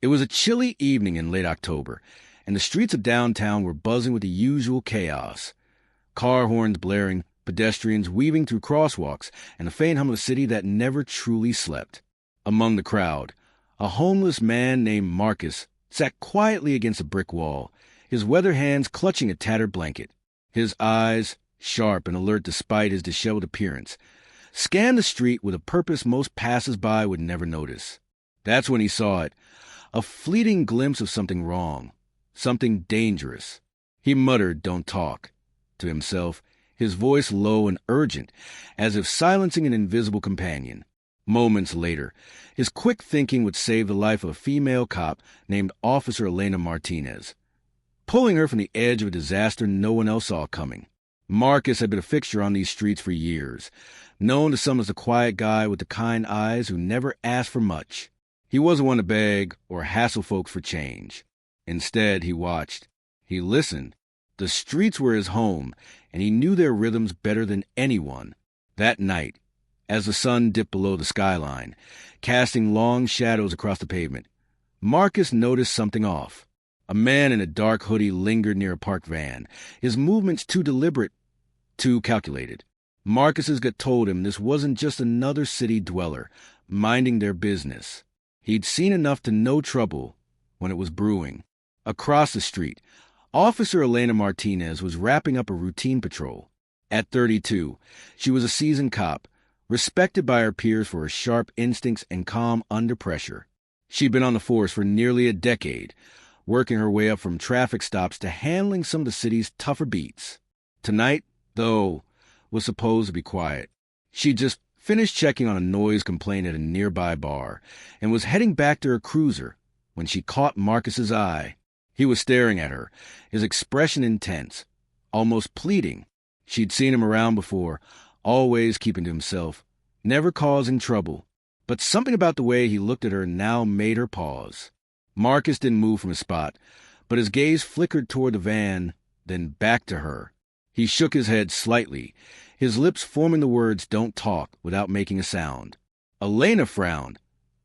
It was a chilly evening in late October, and the streets of downtown were buzzing with the usual chaos. Car horns blaring, pedestrians weaving through crosswalks, and a faint hum of a city that never truly slept. Among the crowd, a homeless man named Marcus sat quietly against a brick wall, his weather hands clutching a tattered blanket. His eyes, sharp and alert despite his disheveled appearance, scanned the street with a purpose most passers-by would never notice. That's when he saw it, a fleeting glimpse of something wrong, something dangerous. He muttered, "Don't talk," to himself, his voice low and urgent, as if silencing an invisible companion. Moments later, his quick thinking would save the life of a female cop named Officer Elena Martinez, pulling her from the edge of a disaster no one else saw coming. Marcus had been a fixture on these streets for years, known to some as the quiet guy with the kind eyes who never asked for much. He wasn't one to beg or hassle folks for change. Instead, he watched. He listened. The streets were his home, and he knew their rhythms better than anyone. That night, as the sun dipped below the skyline, casting long shadows across the pavement, Marcus noticed something off. A man in a dark hoodie lingered near a parked van, his movements too deliberate, too calculated. Marcus's gut told him this wasn't just another city dweller, minding their business. He'd seen enough to know trouble when it was brewing. Across the street, Officer Elena Martinez was wrapping up a routine patrol. At 32, she was a seasoned cop, respected by her peers for her sharp instincts and calm under pressure. She'd been on the force for nearly a decade, working her way up from traffic stops to handling some of the city's tougher beats. Tonight, though, was supposed to be quiet. She'd just finished checking on a noise complaint at a nearby bar and was heading back to her cruiser when she caught Marcus's eye. He was staring at her, his expression intense, almost pleading. She'd seen him around before, always keeping to himself, never causing trouble. But something about the way he looked at her now made her pause. Marcus didn't move from his spot, but his gaze flickered toward the van, then back to her. He shook his head slightly, his lips forming the words "don't talk" without making a sound. Elena frowned,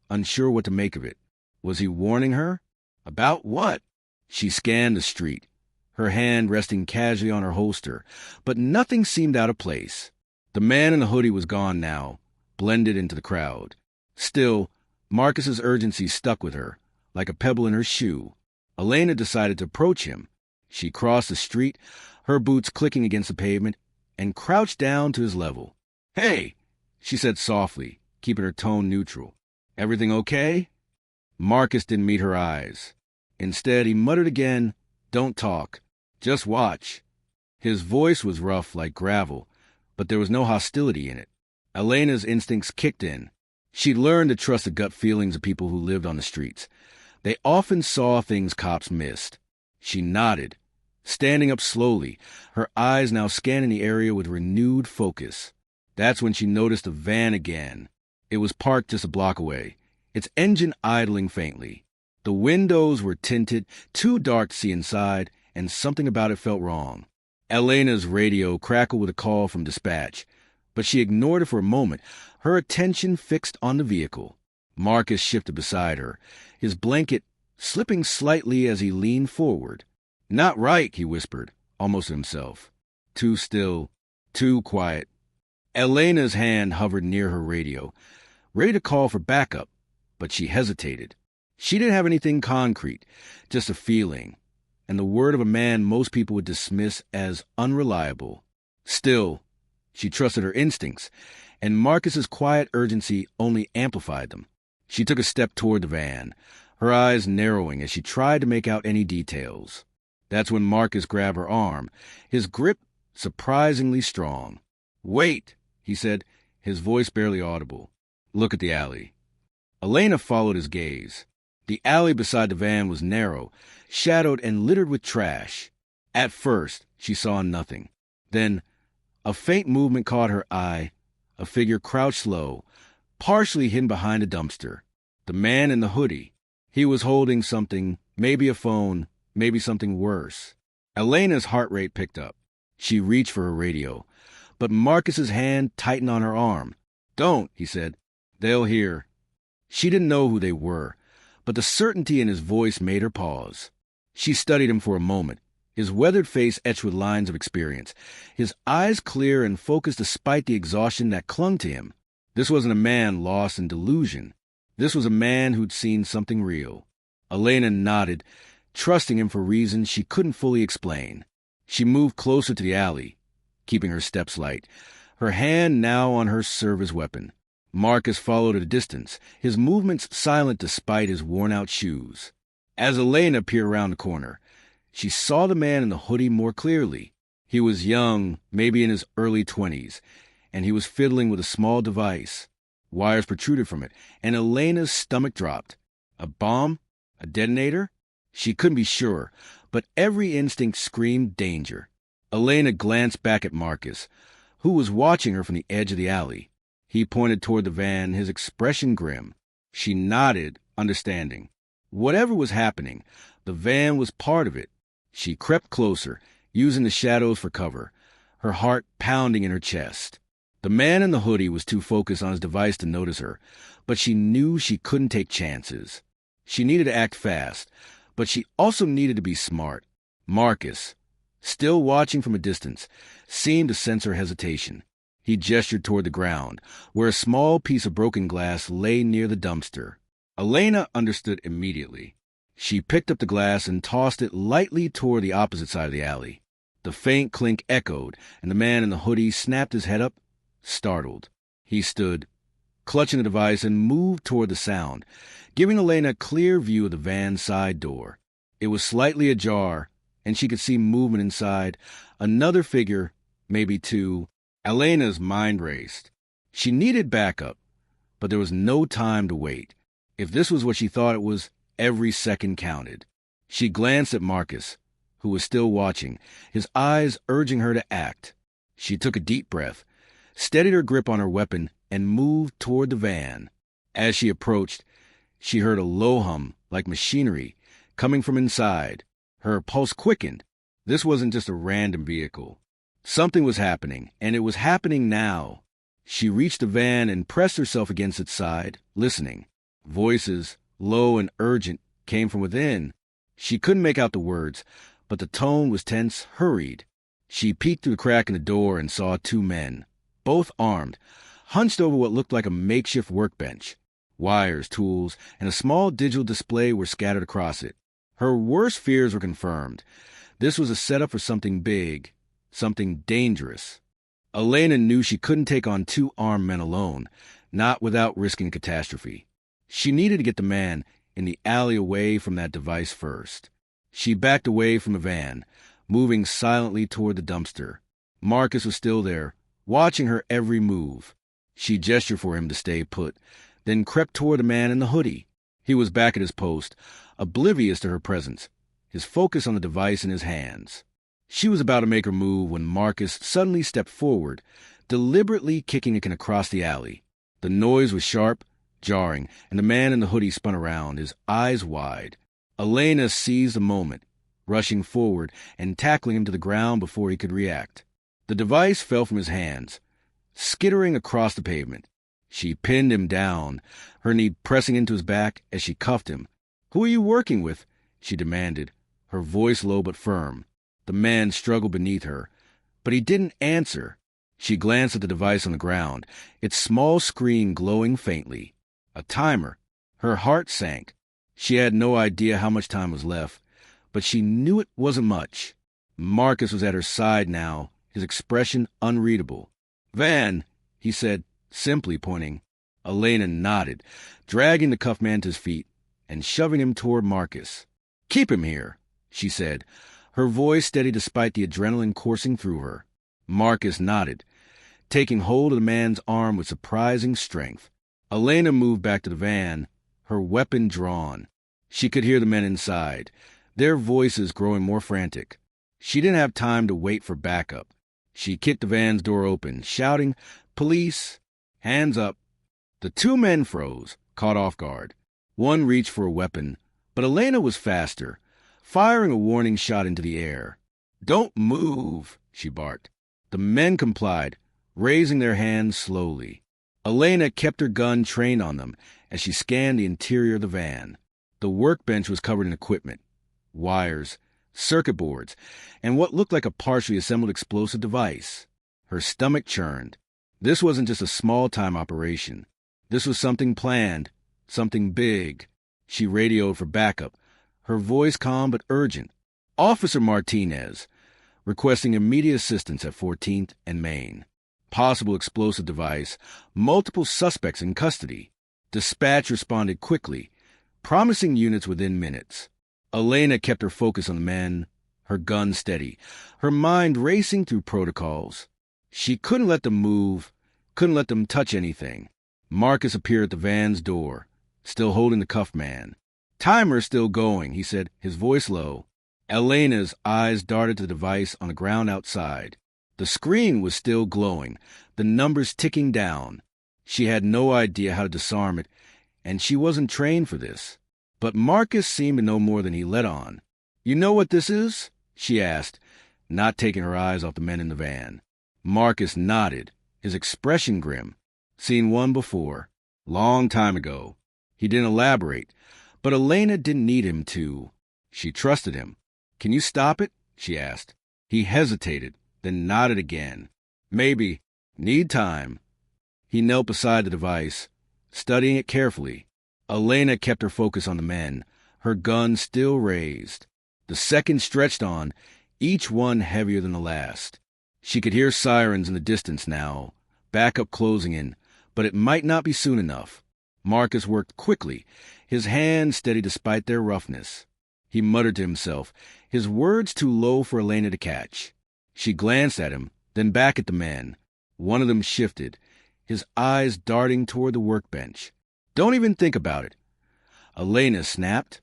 unsure what to make of it. Was he warning her? About what? She scanned the street, her hand resting casually on her holster, but nothing seemed out of place. The man in the hoodie was gone now, blended into the crowd. Still, Marcus's urgency stuck with her, like a pebble in her shoe. Elena decided to approach him. She crossed the street, her boots clicking against the pavement, and crouched down to his level. "Hey," she said softly, keeping her tone neutral. "Everything okay?" Marcus didn't meet her eyes. Instead, he muttered again, "Don't talk. Just watch." His voice was rough like gravel, but there was no hostility in it. Elena's instincts kicked in. She'd learned to trust the gut feelings of people who lived on the streets. They often saw things cops missed. She nodded, standing up slowly, her eyes now scanning the area with renewed focus. That's when she noticed the van again. It was parked just a block away, its engine idling faintly. The windows were tinted, too dark to see inside, and something about it felt wrong. Elena's radio crackled with a call from dispatch, but she ignored it for a moment, her attention fixed on the vehicle. Marcus shifted beside her, his blanket slipping slightly as he leaned forward. "Not right," he whispered, almost to himself. Too still, too quiet. Elena's hand hovered near her radio, ready to call for backup, but she hesitated. She didn't have anything concrete, just a feeling, and the word of a man most people would dismiss as unreliable. Still, she trusted her instincts, and Marcus's quiet urgency only amplified them. She took a step toward the van, her eyes narrowing as she tried to make out any details. That's when Marcus grabbed her arm, his grip surprisingly strong. "Wait," he said, his voice barely audible. "Look at the alley." Elena followed his gaze. The alley beside the van was narrow, shadowed and littered with trash. At first, she saw nothing. Then, a faint movement caught her eye, a figure crouched low, partially hidden behind a dumpster. The man in the hoodie. He was holding something, maybe a phone, maybe something worse. Elena's heart rate picked up. She reached for her radio, but Marcus's hand tightened on her arm. "Don't," he said. "They'll hear." She didn't know who they were, but the certainty in his voice made her pause. She studied him for a moment, his weathered face etched with lines of experience, his eyes clear and focused despite the exhaustion that clung to him. This wasn't a man lost in delusion. This was a man who'd seen something real. Elena nodded, trusting him for reasons she couldn't fully explain. She moved closer to the alley, keeping her steps light, her hand now on her service weapon. Marcus followed at a distance, his movements silent despite his worn-out shoes. As Elena peered around the corner, she saw the man in the hoodie more clearly. He was young, maybe in his early 20s, and he was fiddling with a small device. Wires protruded from it, and Elena's stomach dropped. A bomb? A detonator? She couldn't be sure, but every instinct screamed danger. Elena glanced back at Marcus, who was watching her from the edge of the alley. He pointed toward the van, his expression grim. She nodded, understanding. Whatever was happening, the van was part of it. She crept closer, using the shadows for cover, her heart pounding in her chest. The man in the hoodie was too focused on his device to notice her, but she knew she couldn't take chances. She needed to act fast, but she also needed to be smart. Marcus, still watching from a distance, seemed to sense her hesitation. He gestured toward the ground, where a small piece of broken glass lay near the dumpster. Elena understood immediately. She picked up the glass and tossed it lightly toward the opposite side of the alley. The faint clink echoed, and the man in the hoodie snapped his head up, startled. He stood, clutching the device, and moved toward the sound, giving Elena a clear view of the van's side door. It was slightly ajar, and she could see movement inside. Another figure, maybe two. Elena's mind raced. She needed backup, but there was no time to wait. If this was what she thought it was, every second counted. She glanced at Marcus, who was still watching, his eyes urging her to act. She took a deep breath, steadied her grip on her weapon, and moved toward the van. As she approached, she heard a low hum, like machinery, coming from inside. Her pulse quickened. This wasn't just a random vehicle. Something was happening, and it was happening now. She reached the van and pressed herself against its side, listening. Voices, low and urgent, came from within. She couldn't make out the words, but the tone was tense, hurried. She peeked through the crack in the door and saw two men, both armed, hunched over what looked like a makeshift workbench. Wires, tools, and a small digital display were scattered across it. Her worst fears were confirmed. This was a setup for something big, something dangerous. Elena knew she couldn't take on two armed men alone, not without risking catastrophe. She needed to get the man in the alley away from that device first. She backed away from the van, moving silently toward the dumpster. Marcus was still there, watching her every move. She gestured for him to stay put, then crept toward the man in the hoodie. He was back at his post, oblivious to her presence, his focus on the device in his hands. She was about to make her move when Marcus suddenly stepped forward, deliberately kicking it across the alley. The noise was sharp, jarring, and the man in the hoodie spun around, his eyes wide. Elena seized the moment, rushing forward and tackling him to the ground before he could react. The device fell from his hands, skittering across the pavement. She pinned him down, her knee pressing into his back as she cuffed him. "Who are you working with?" she demanded, her voice low but firm. The man struggled beneath her, but he didn't answer. She glanced at the device on the ground, its small screen glowing faintly. A timer. Her heart sank. She had no idea how much time was left, but she knew it wasn't much. Marcus was at her side now, his expression unreadable. "Van," he said, simply pointing. Elena nodded, dragging the cuffed man to his feet and shoving him toward Marcus. "Keep him here," she said, her voice steady despite the adrenaline coursing through her. Marcus nodded, taking hold of the man's arm with surprising strength. Elena moved back to the van, her weapon drawn. She could hear the men inside, their voices growing more frantic. She didn't have time to wait for backup. She kicked the van's door open, shouting, "Police! Hands up!" The two men froze, caught off guard. One reached for a weapon, but Elena was faster, firing a warning shot into the air. "Don't move," she barked. The men complied, raising their hands slowly. Elena kept her gun trained on them as she scanned the interior of the van. The workbench was covered in equipment, wires, circuit boards, and what looked like a partially assembled explosive device. Her stomach churned. This wasn't just a small-time operation. This was something planned, something big. She radioed for backup, her voice calm but urgent. Officer Martinez, requesting immediate assistance at 14th and Main. Possible explosive device, multiple suspects in custody. Dispatch responded quickly, promising units within minutes. Elena kept her focus on the men, her gun steady, her mind racing through protocols. She couldn't let them move, couldn't let them touch anything. Marcus appeared at the van's door, still holding the cuffed man. "Timer's still going," he said, his voice low. Elena's eyes darted to the device on the ground outside. The screen was still glowing, the numbers ticking down. She had no idea how to disarm it, and she wasn't trained for this. But Marcus seemed to know more than he let on. "You know what this is?" she asked, not taking her eyes off the men in the van. Marcus nodded, his expression grim. Seen one before. Long time ago. He didn't elaborate, but Elena didn't need him to. She trusted him. "Can you stop it?" she asked. He hesitated, then nodded again. "Maybe. Need time." He knelt beside the device, studying it carefully. Elena kept her focus on the men, her gun still raised. The seconds stretched on, each one heavier than the last. She could hear sirens in the distance now, backup closing in, but it might not be soon enough. Marcus worked quickly, his hands steady despite their roughness. He muttered to himself, his words too low for Elena to catch. She glanced at him, then back at the men. One of them shifted, his eyes darting toward the workbench. "Don't even think about it." Elena snapped,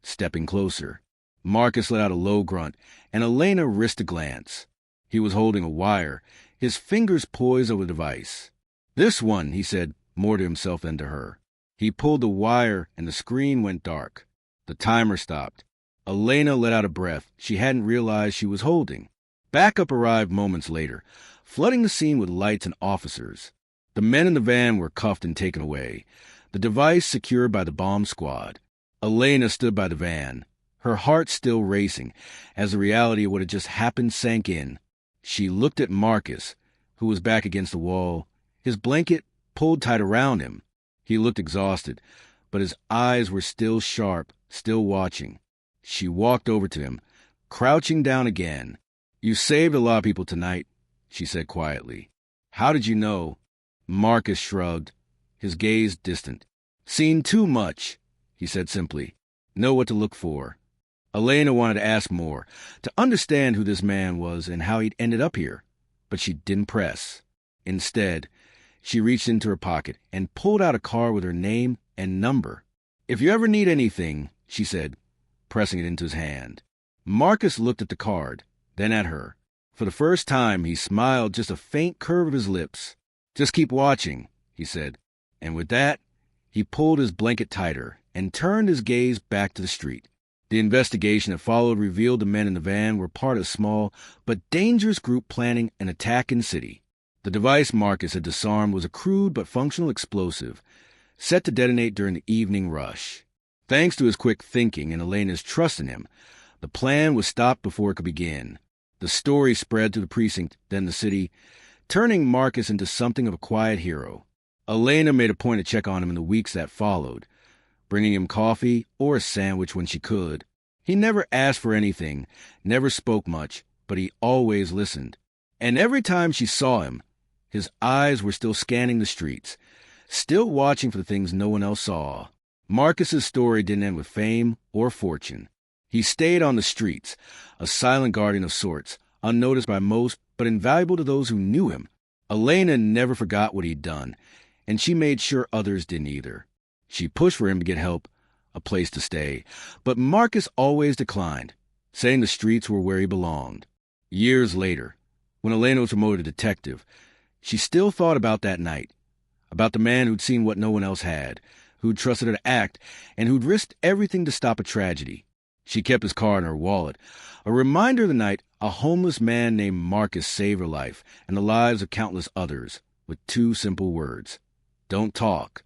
stepping closer. Marcus let out a low grunt, and Elena risked a glance. He was holding a wire, his fingers poised over the device. "This one," he said, more to himself than to her. He pulled the wire, and the screen went dark. The timer stopped. Elena let out a breath she hadn't realized she was holding. Backup arrived moments later, flooding the scene with lights and officers. The men in the van were cuffed and taken away, the device secured by the bomb squad. Elena stood by the van, her heart still racing, as the reality of what had just happened sank in. She looked at Marcus, who was back against the wall, his blanket pulled tight around him. He looked exhausted, but his eyes were still sharp, still watching. She walked over to him, crouching down again. "You saved a lot of people tonight," she said quietly. "How did you know?" Marcus shrugged, his gaze distant. "Seen too much," he said simply. "Know what to look for." Elena wanted to ask more, to understand who this man was and how he'd ended up here, but she didn't press. Instead, she reached into her pocket and pulled out a card with her name and number. "If you ever need anything," she said, pressing it into his hand. Marcus looked at the card, then at her. For the first time, he smiled, just a faint curve of his lips. "Just keep watching," he said. And with that, he pulled his blanket tighter and turned his gaze back to the street. The investigation that followed revealed the men in the van were part of a small but dangerous group planning an attack in the city. The device Marcus had disarmed was a crude but functional explosive, set to detonate during the evening rush. Thanks to his quick thinking and Elena's trust in him, the plan was stopped before it could begin. The story spread through the precinct, then the city, turning Marcus into something of a quiet hero. Elena made a point to check on him in the weeks that followed, bringing him coffee or a sandwich when she could. He never asked for anything, never spoke much, but he always listened. And every time she saw him, his eyes were still scanning the streets, still watching for the things no one else saw. Marcus's story didn't end with fame or fortune. He stayed on the streets, a silent guardian of sorts, unnoticed by most, but invaluable to those who knew him. Elena never forgot what he'd done, and she made sure others didn't either. She pushed for him to get help, a place to stay, but Marcus always declined, saying the streets were where he belonged. Years later, when Elena was promoted to detective, she still thought about that night, about the man who'd seen what no one else had, who'd trusted her to act, and who'd risked everything to stop a tragedy. She kept his card in her wallet, a reminder of the night a homeless man named Marcus saved her life and the lives of countless others, with two simple words: "Don't talk."